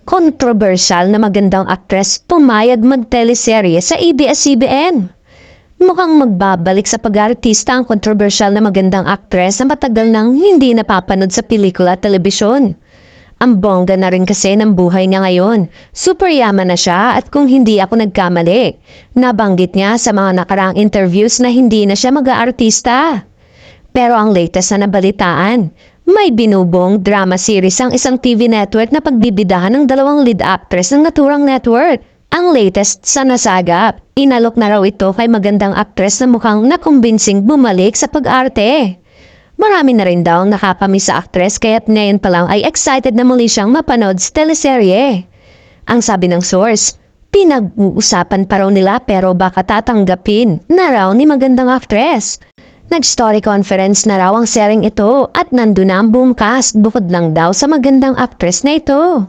kontrobersyal na magandang aktres pumayag mag-teleserye sa ABS-CBN. Mukhang magbabalik sa pag-aartista ang kontrobersyal na magandang aktres na matagal nang hindi napapanood sa pelikula at telebisyon. Ang bongga na rin kasi ng buhay niya ngayon. Super yaman na siya at kung hindi ako nagkamali, nabanggit niya sa mga nakaraang interviews na hindi na siya mag-aartista. Pero ang latest na nabalitaan, may binubong drama series ang isang TV network na pagbibidahan ng dalawang lead actress ng naturang network. Ang latest sa nasagap, inalok na raw ito kay magandang aktres na mukhang nakumbinsing bumalik sa pag-arte. Marami na rin daw ang nakakamiss sa aktres kaya't ngayon pa lang ay excited na muli siyang mapanood sa teleserye. Ang sabi ng source, pinag-uusapan pa raw nila pero baka tatanggapin na raw ni magandang aktres. Nag-story conference na raw ang sharing ito at nandun na ang buong cast bukod lang daw sa magandang aktres na ito.